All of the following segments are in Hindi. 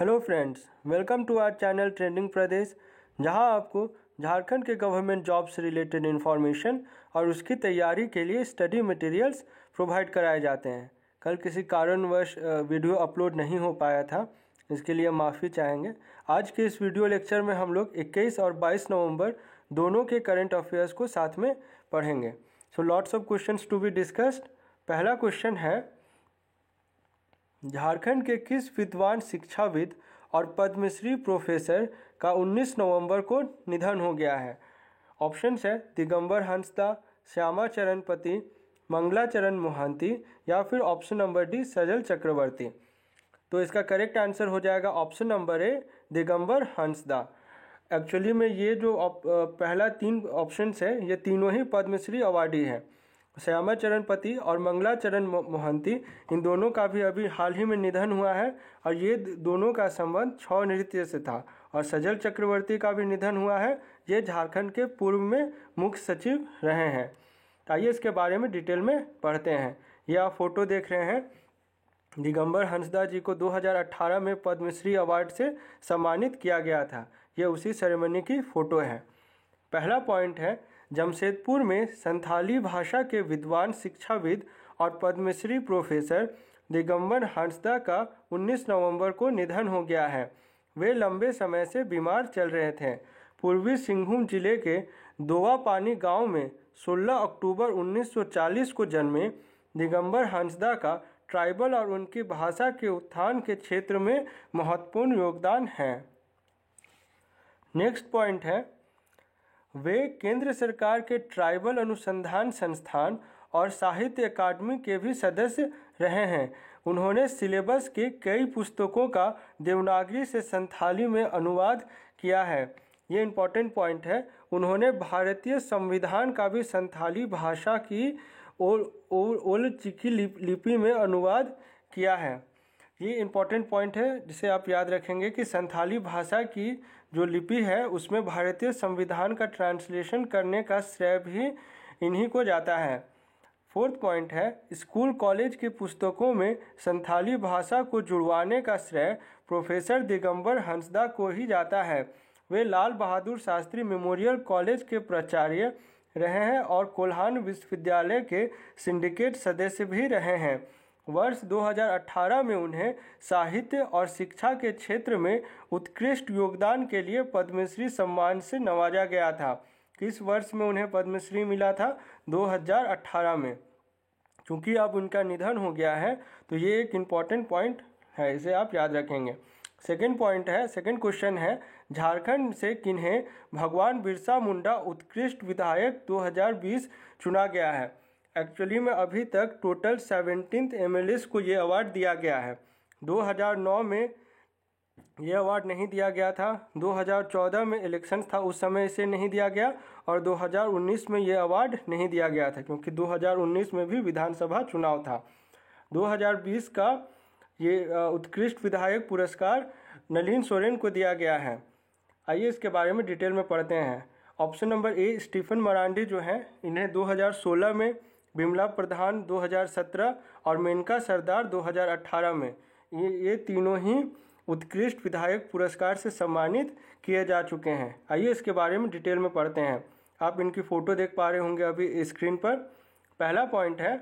Hello friends, welcome to our channel trending Pradesh, जहां आपको झारखंड के गवर्नमेंट जॉब से रिलेटेड इन्फॉर्मेशन और उसकी तैयारी के लिए स्टडी मटेरियल्स प्रोवाइड कराए जाते हैं। कल किसी कारणवश वीडियो अपलोड नहीं हो पाया था, इसके लिए माफ़ी चाहेंगे। आज के इस वीडियो लेक्चर में हम लोग 21 और 22 नवंबर दोनों के करंट अफेयर्स को साथ में पढ़ेंगे। So lots of questions to be discussed. पहला क्वेश्चन है, झारखंड के किस विद्वान शिक्षाविद और पद्मश्री प्रोफेसर का 19 नवंबर को निधन हो गया है? ऑप्शंस है दिगंबर हंसदा, श्यामा चरण पति, मंगलाचरण मोहंती या फिर option number D Sajal Chakraborty. तो इसका करेक्ट आंसर हो जाएगा ऑप्शन नंबर ए दिगंबर हंसदा। एक्चुअली में ये जो पहला 3 ऑप्शंस है ये तीनों ही पद्मश्री अवार्डी है। श्यामा चरण पति और मंगलाचरण मोहंती, इन दोनों का भी अभी हाल ही में निधन हुआ है और ये दोनों का संबंध छौ नृत्य से था। और सजल चक्रवर्ती का भी निधन हुआ है, ये झारखंड के पूर्व में मुख्य सचिव रहे हैं। आइए इसके बारे में डिटेल में पढ़ते हैं। ये आप फोटो देख रहे हैं, दिगंबर हंसदा जी को 2018 में पद्मश्री अवार्ड से सम्मानित किया गया था। ये उसी सेरेमनी की फ़ोटो है। पहला पॉइंट है, जमशेदपुर में संथाली भाषा के विद्वान शिक्षाविद और पद्मश्री प्रोफेसर दिगंबर हंसदा का 19 नवंबर को निधन हो गया है। वे लंबे समय से बीमार चल रहे थे। पूर्वी सिंहभूम जिले के दोवापानी गांव में 16 अक्टूबर 1940 को जन्मे दिगंबर हंसदा का ट्राइबल और उनकी भाषा के उत्थान के क्षेत्र में महत्वपूर्ण योगदान है। नेक्स्ट पॉइंट है, वे केंद्र सरकार के ट्राइबल अनुसंधान संस्थान और साहित्य अकादमी के भी सदस्य रहे हैं। उन्होंने सिलेबस की कई पुस्तकों का देवनागरी से संथाली में अनुवाद किया है। ये इम्पोर्टेंट पॉइंट है। उन्होंने भारतीय संविधान का भी संथाली भाषा की ओल चिकी लिपि में अनुवाद किया है। ये इम्पोर्टेंट पॉइंट है जिसे आप याद रखेंगे कि संथाली भाषा की जो लिपि है उसमें भारतीय संविधान का ट्रांसलेशन करने का श्रेय भी इन्हीं को जाता है। फोर्थ पॉइंट है, स्कूल कॉलेज की पुस्तकों में संथाली भाषा को जुड़वाने का श्रेय प्रोफेसर दिगंबर हंसदा को ही जाता है। वे लाल बहादुर शास्त्री मेमोरियल कॉलेज के प्राचार्य रहे हैं और कोल्हान विश्वविद्यालय के सिंडिकेट सदस्य भी रहे हैं। वर्ष 2018 में उन्हें साहित्य और शिक्षा के क्षेत्र में उत्कृष्ट योगदान के लिए पद्मश्री सम्मान से नवाजा गया था। किस वर्ष में उन्हें पद्मश्री मिला था? 2018 में। क्योंकि अब उनका निधन हो गया है तो ये एक इम्पॉर्टेंट पॉइंट है, इसे आप याद रखेंगे। सेकेंड क्वेश्चन है, झारखंड से किन्हें भगवान बिरसा मुंडा उत्कृष्ट विधायक 2020 चुना गया है? एक्चुअली में अभी तक टोटल 17 MLAs को ये अवार्ड दिया गया है। 2009 में ये अवार्ड नहीं दिया गया था, 2014 में इलेक्शन था उस समय इसे नहीं दिया गया और 2019 में ये अवार्ड नहीं दिया गया था क्योंकि 2019 में भी विधानसभा चुनाव था। 2020 का ये उत्कृष्ट विधायक पुरस्कार नलिन सोरेन को दिया गया है। आइए इसके बारे में डिटेल में पढ़ते हैं। Option number A Stephen Marandi जो हैं, इन्हें 2016 में, बिमला प्रधान 2017 और मेनका सरदार 2018 में ये तीनों ही उत्कृष्ट विधायक पुरस्कार से सम्मानित किए जा चुके हैं। आइए इसके बारे में डिटेल में पढ़ते हैं। आप इनकी फ़ोटो देख पा रहे होंगे अभी स्क्रीन पर। पहला पॉइंट है,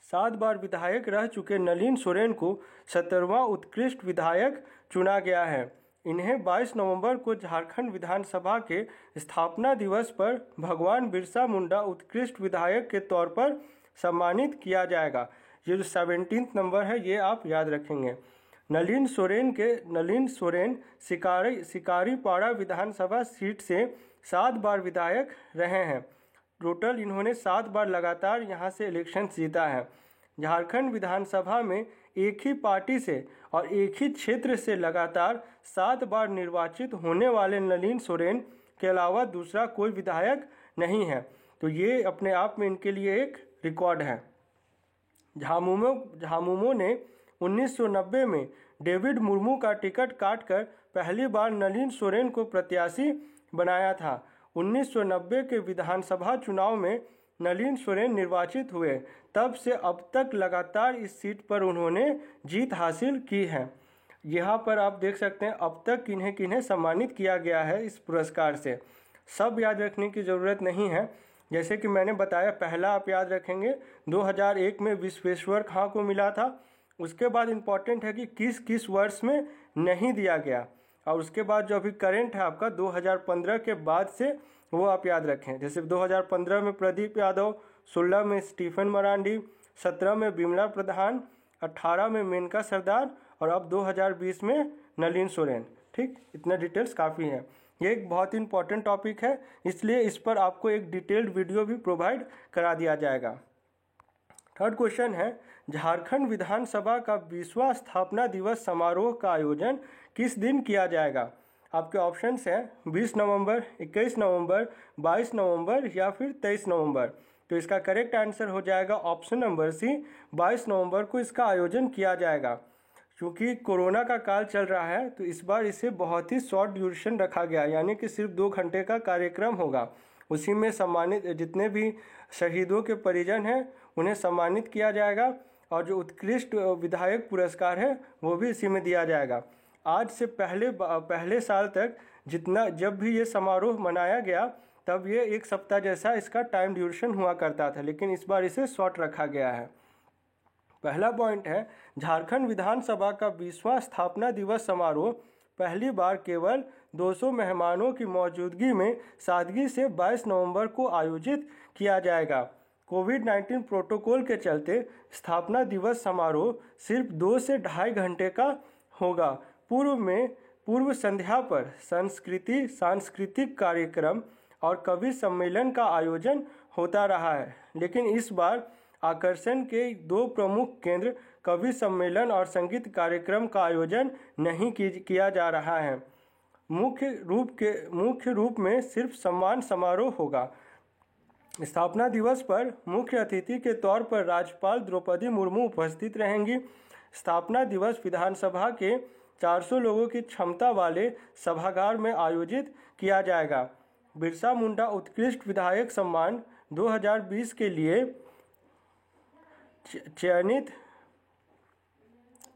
7 बार विधायक रह चुके नलिन सोरेन को 17वां उत्कृष्ट विधायक चुना गया है। इन्हें 22 नवंबर को झारखंड विधानसभा के स्थापना दिवस पर भगवान बिरसा मुंडा उत्कृष्ट विधायक के तौर पर सम्मानित किया जाएगा। ये जो 17 नंबर है ये आप याद रखेंगे। नलिन सोरेन शिकारीपाड़ा विधानसभा सीट से 7 बार विधायक रहे हैं। टोटल इन्होंने 7 बार लगातार यहाँ से इलेक्शन जीता है। झारखंड विधानसभा में एक ही पार्टी से और एक ही क्षेत्र से लगातार 7 बार निर्वाचित होने वाले नलिन सोरेन के अलावा दूसरा कोई विधायक नहीं है। तो ये अपने आप में इनके लिए एक रिकॉर्ड है। झामुमो ने 1990 में डेविड मुर्मू का टिकट काटकर पहली बार नलिन सोरेन को प्रत्याशी बनाया था। 1990 के विधानसभा चुनाव में नलिन सोरेन निर्वाचित हुए। तब से अब तक लगातार इस सीट पर उन्होंने जीत हासिल की है। यहाँ पर आप देख सकते हैं अब तक किन्हें किन्हें सम्मानित किया गया है इस पुरस्कार से। सब याद रखने की ज़रूरत नहीं है। जैसे कि मैंने बताया, पहला आप याद रखेंगे 2001 में विश्वेश्वर खां को मिला था। उसके बाद इम्पॉर्टेंट है कि किस किस वर्ष में नहीं दिया गया, और उसके बाद जो अभी करेंट है आपका 2015 के बाद से वो आप याद रखें। जैसे 2015 में प्रदीप यादव, 16 में स्टीफन मरांडी, 17 में बिमला प्रधान, 18 में मेनका सरदार और अब 2020 में नलिन सोरेन। ठीक, इतना डिटेल्स काफ़ी है। ये एक बहुत ही इंपॉर्टेंट टॉपिक है, इसलिए इस पर आपको एक डिटेल्ड वीडियो भी प्रोवाइड करा दिया जाएगा। थर्ड क्वेश्चन है, झारखंड विधानसभा का 20वां स्थापना दिवस समारोह का आयोजन किस दिन किया जाएगा? आपके ऑप्शंस हैं 20 नवंबर, 21 नवंबर, 22 नवंबर या फिर 23 नवंबर। तो इसका करेक्ट आंसर हो जाएगा ऑप्शन नंबर सी, 22 नवंबर को इसका आयोजन किया जाएगा। क्योंकि कोरोना का काल चल रहा है तो इस बार इसे बहुत ही शॉर्ट ड्यूरेशन रखा गया, यानी कि सिर्फ 2 घंटे का कार्यक्रम होगा। उसी में सम्मानित जितने भी शहीदों के परिजन हैं उन्हें सम्मानित किया जाएगा, और जो उत्कृष्ट विधायक पुरस्कार है वो भी इसी में दिया जाएगा। आज से पहले साल तक जब भी ये समारोह मनाया गया तब ये 1 सप्ताह जैसा इसका टाइम ड्यूरेशन हुआ करता था, लेकिन इस बार इसे शॉर्ट रखा गया है। पहला पॉइंट है, झारखंड विधानसभा का 20वां स्थापना दिवस समारोह पहली बार केवल 200 मेहमानों की मौजूदगी में सादगी से 22 नवंबर को आयोजित किया जाएगा। कोविड-19 प्रोटोकॉल के चलते स्थापना दिवस समारोह सिर्फ 2 से ढाई घंटे का होगा। पूर्व संध्या पर सांस्कृतिक कार्यक्रम और कवि सम्मेलन का आयोजन होता रहा है, लेकिन इस बार आकर्षण के 2 प्रमुख केंद्र कवि सम्मेलन और संगीत कार्यक्रम का आयोजन नहीं किया जा रहा है। मुख्य रूप में सिर्फ सम्मान समारोह होगा। स्थापना दिवस पर मुख्य अतिथि के तौर पर राज्यपाल द्रौपदी मुर्मू उपस्थित रहेंगी। स्थापना दिवस विधानसभा के 400 लोगों की क्षमता वाले सभागार में आयोजित किया जाएगा। बिरसा मुंडा उत्कृष्ट विधायक सम्मान 2020 के लिए चयनित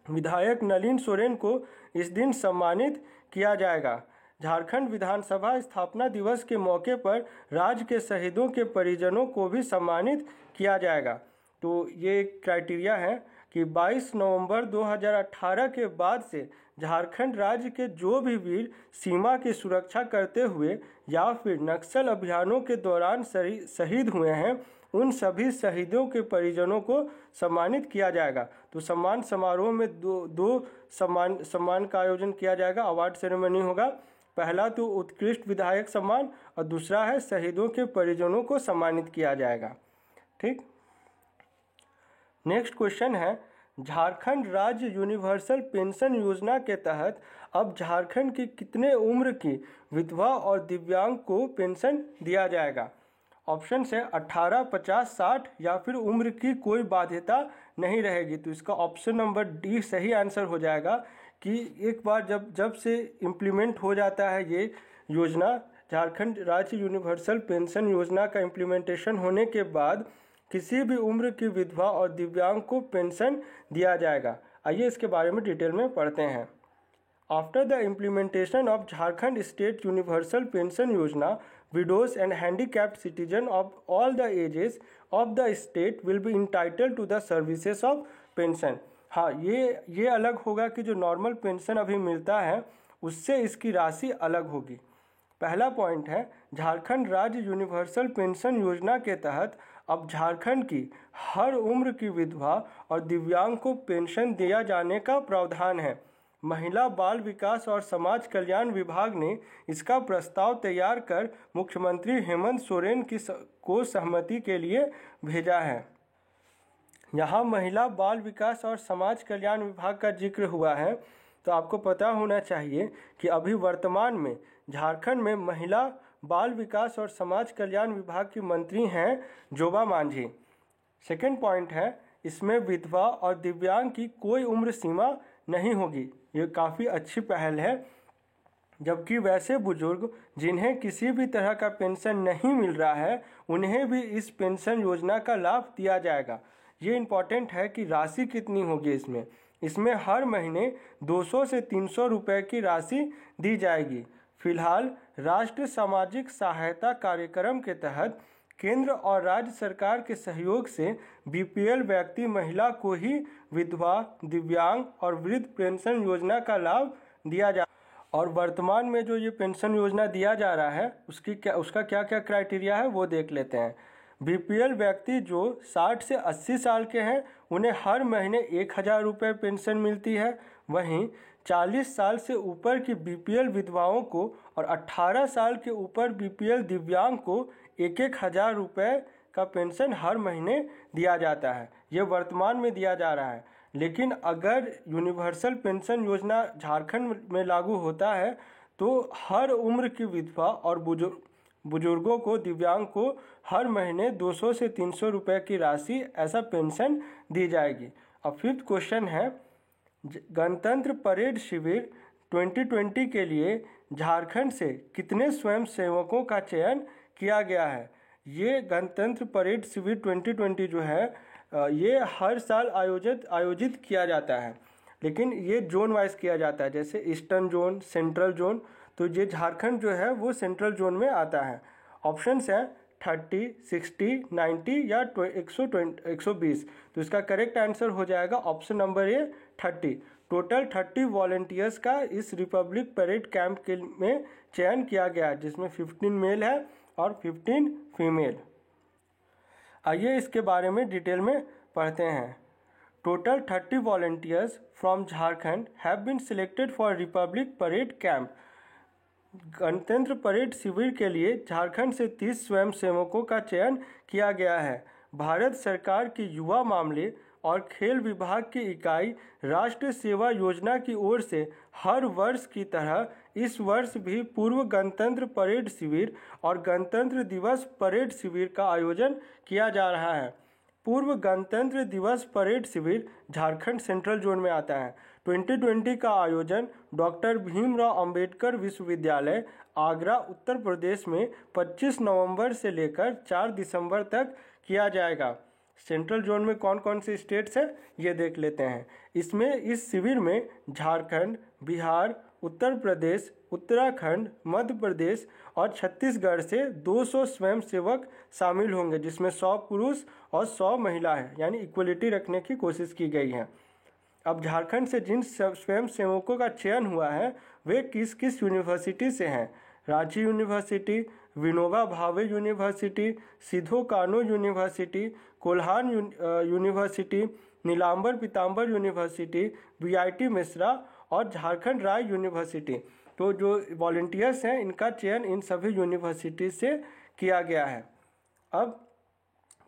विधायक नलिन सोरेन को इस दिन सम्मानित किया जाएगा। झारखंड विधानसभा स्थापना दिवस के मौके पर राज्य के शहीदों के परिजनों को भी सम्मानित किया जाएगा। तो ये क्राइटेरिया है कि 22 नवंबर 2018 के बाद से झारखंड राज्य के जो भी वीर सीमा की सुरक्षा करते हुए या फिर नक्सल अभियानों के दौरान शहीद हुए हैं, उन सभी शहीदों के परिजनों को सम्मानित किया जाएगा। तो सम्मान समारोह में दो सम्मान का आयोजन किया जाएगा, अवार्ड सेरेमनी होगा। पहला तो उत्कृष्ट विधायक सम्मान और दूसरा है शहीदों के परिजनों को सम्मानित किया जाएगा। ठीक, नेक्स्ट क्वेश्चन है, झारखंड राज्य यूनिवर्सल पेंशन योजना के तहत अब झारखंड की कितने उम्र की विधवा और दिव्यांग को पेंशन दिया जाएगा? ऑप्शन है 18, 50, 60 या फिर उम्र की कोई बाध्यता नहीं रहेगी। तो इसका ऑप्शन नंबर डी सही आंसर हो जाएगा कि एक बार जब से इम्प्लीमेंट हो जाता है ये योजना, झारखंड राज्य यूनिवर्सल पेंशन योजना का इम्प्लीमेंटेशन होने के बाद किसी भी उम्र की विधवा और दिव्यांग को पेंशन दिया जाएगा। आइए इसके बारे में डिटेल में पढ़ते हैं। After the implementation of Jharkhand State Universal Pension Yojana, widows and handicapped citizens of all the ages of the state will be entitled to the services of pension। हाँ, ये अलग होगा कि जो नॉर्मल पेंशन अभी मिलता है उससे इसकी राशि अलग होगी। पहला पॉइंट है, झारखंड राज्य यूनिवर्सल पेंशन योजना के तहत अब झारखंड की हर उम्र की विधवा और दिव्यांग को पेंशन दिया जाने का प्रावधान है। महिला बाल विकास और समाज कल्याण विभाग ने इसका प्रस्ताव तैयार कर मुख्यमंत्री हेमंत सोरेन को सहमति के लिए भेजा है। यहाँ महिला बाल विकास और समाज कल्याण विभाग का जिक्र हुआ है तो आपको पता होना चाहिए कि अभी वर्तमान में झारखंड में महिला बाल विकास और समाज कल्याण विभाग की मंत्री हैं जोबा मांझी। सेकेंड पॉइंट है, इसमें विधवा और दिव्यांग की कोई उम्र सीमा नहीं होगी। ये काफ़ी अच्छी पहल है। जबकि वैसे बुजुर्ग जिन्हें किसी भी तरह का पेंशन नहीं मिल रहा है उन्हें भी इस पेंशन योजना का लाभ दिया जाएगा। ये इम्पॉर्टेंट है कि राशि कितनी होगी इसमें, इसमें हर महीने 200 से 300 रुपये की राशि दी जाएगी। फिलहाल राष्ट्रीय सामाजिक सहायता कार्यक्रम के तहत केंद्र और राज्य सरकार के सहयोग से बीपीएल व्यक्ति महिला को ही विधवा, दिव्यांग और वृद्ध पेंशन योजना का लाभ दिया जा। और वर्तमान में जो ये पेंशन योजना दिया जा रहा है उसका क्या क्या क्राइटेरिया है वो देख लेते हैं। बीपीएल व्यक्ति जो 60 से 80 साल के हैं उन्हें हर महीने 1000 रुपये पेंशन मिलती है। वहीं 40 साल से ऊपर की बीपीएल विधवाओं को और 18 साल के ऊपर बीपीएल दिव्यांग को 1000 रुपये का पेंशन हर महीने दिया जाता है। ये वर्तमान में दिया जा रहा है, लेकिन अगर यूनिवर्सल पेंशन योजना झारखंड में लागू होता है तो हर उम्र की विधवा और बुजुर्गों को, दिव्यांग को हर महीने 200 से 300 रुपये की राशि ऐसा पेंशन दी जाएगी। अब फिफ्थ क्वेश्चन है, गणतंत्र परेड शिविर 2020 के लिए झारखंड से कितने स्वयंसेवकों का चयन किया गया है। ये गणतंत्र परेड शिविर 2020 जो है ये हर साल आयोजित किया जाता है, लेकिन ये जोन वाइज किया जाता है, जैसे ईस्टर्न जोन, सेंट्रल जोन। तो ये झारखंड जो है वो सेंट्रल जोन में आता है। ऑप्शंस हैं 30, 60, 90 या 120। तो इसका करेक्ट आंसर हो जाएगा ऑप्शन नंबर ए 30। टोटल 30 वॉलंटियर्स का इस रिपब्लिक परेड कैंप के में चयन किया गया, जिसमें 15 मेल है और 15 फीमेल। आइए इसके बारे में डिटेल में पढ़ते हैं। Total 30 volunteers from Jharkhand have been selected for republic parade camp. गणतंत्र परेड शिविर के लिए झारखंड से 30 स्वयंसेवकों का चयन किया गया है। भारत सरकार की युवा मामले और खेल विभाग की इकाई राष्ट्रीय सेवा योजना की ओर से हर वर्ष की तरह इस वर्ष भी पूर्व गणतंत्र परेड शिविर और गणतंत्र दिवस परेड शिविर का आयोजन किया जा रहा है। पूर्व गणतंत्र दिवस परेड शिविर झारखंड सेंट्रल जोन में आता है। 2020 का आयोजन डॉक्टर भीमराव अंबेडकर विश्वविद्यालय आगरा उत्तर प्रदेश में 25 नवंबर से लेकर 4 दिसंबर तक किया जाएगा। सेंट्रल जोन में कौन कौन से स्टेट्स हैं ये देख लेते हैं। इस शिविर में झारखंड, बिहार, उत्तर प्रदेश, उत्तराखंड, मध्य प्रदेश और छत्तीसगढ़ से 200 स्वयंसेवक शामिल होंगे, जिसमें 100 पुरुष और 100 महिला है, यानी इक्वलिटी रखने की कोशिश की गई है। अब झारखंड से जिन स्वयंसेवकों का चयन हुआ है वे किस किस यूनिवर्सिटी से हैं। रांची यूनिवर्सिटी, विनोबा भावे यूनिवर्सिटी, सिधो कानो यूनिवर्सिटी, कोल्हान यूनिवर्सिटी, नीलांबर पीताम्बर यूनिवर्सिटी, बीआईटी मिश्रा और झारखंड राय यूनिवर्सिटी। तो जो वॉलंटियर्स हैं इनका चयन इन सभी यूनिवर्सिटी से किया गया है। अब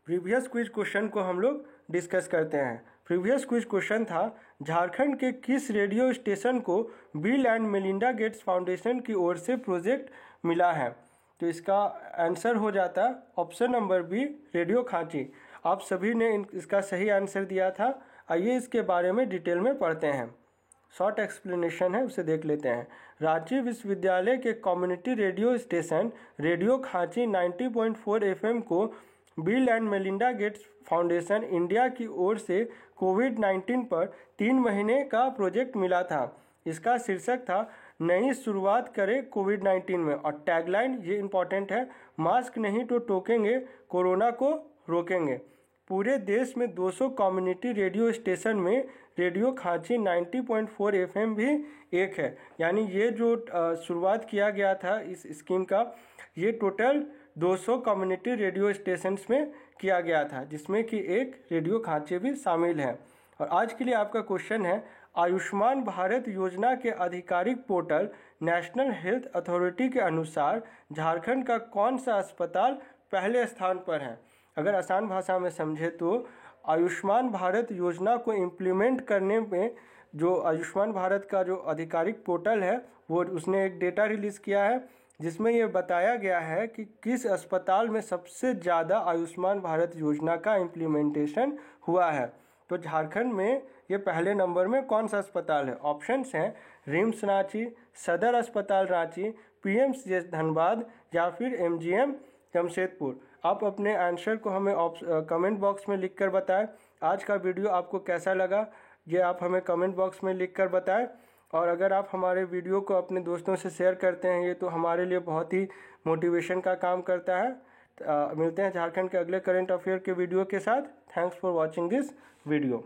प्रीवियस क्विज क्वेश्चन को हम लोग डिस्कस करते हैं। प्रीवियस क्विज क्वेश्चन था, झारखंड के किस रेडियो स्टेशन को bill and Melinda Gates foundation की ओर से प्रोजेक्ट मिला है। तो इसका आंसर हो जाता ऑप्शन नंबर बी, रेडियो खांची। आप सभी ने इसका सही आंसर दिया था। आइए इसके बारे में डिटेल में पढ़ते हैं। शॉर्ट एक्सप्लेनेशन है, उसे देख लेते हैं। रांची विश्वविद्यालय के कम्युनिटी रेडियो स्टेशन रेडियो खांची 90.4 FM को bill and Melinda Gates foundation India की ओर से कोविड-19 पर 3 महीने का प्रोजेक्ट मिला था। इसका शीर्षक था नई शुरुआत करें कोविड-19 में, और टैगलाइन ये इम्पॉर्टेंट है, मास्क नहीं तो टोकेंगे, कोरोना को रोकेंगे। पूरे देश में 200 कम्युनिटी रेडियो स्टेशन में रेडियो खांची 90.4 FM भी एक है। यानी ये जो शुरुआत किया गया था इस स्कीम का, ये टोटल 200 कम्युनिटी रेडियो स्टेशंस में किया गया था, जिसमें कि एक रेडियो खांची भी शामिल है। और आज के लिए आपका क्वेश्चन है, आयुष्मान भारत योजना के आधिकारिक पोर्टल नेशनल हेल्थ अथॉरिटी के अनुसार झारखंड का कौन सा अस्पताल पहले स्थान पर है। अगर आसान भाषा में समझे तो आयुष्मान भारत योजना को इम्प्लीमेंट करने में जो आयुष्मान भारत का जो आधिकारिक पोर्टल है वो उसने एक डेटा रिलीज़ किया है, जिसमें ये बताया गया है कि किस अस्पताल में सबसे ज़्यादा आयुष्मान भारत योजना का इम्प्लीमेंटेशन हुआ है। तो झारखंड में ये पहले नंबर में कौन सा अस्पताल है। ऑप्शंस हैं रिम्स रांची, सदर अस्पताल रांची, पीएमसीएच धनबाद या फिर एमजीएम जमशेदपुर। आप अपने आंसर को हमें कमेंट बॉक्स में लिखकर बताएं। आज का वीडियो आपको कैसा लगा, ये आप हमें कमेंट बॉक्स में लिख कर बताएं। और अगर आप हमारे वीडियो को अपने दोस्तों से शेयर करते हैं ये तो हमारे लिए बहुत ही मोटिवेशन का काम करता है। मिलते हैं झारखंड के अगले करंट अफेयर के वीडियो के साथ। Thanks for watching this video.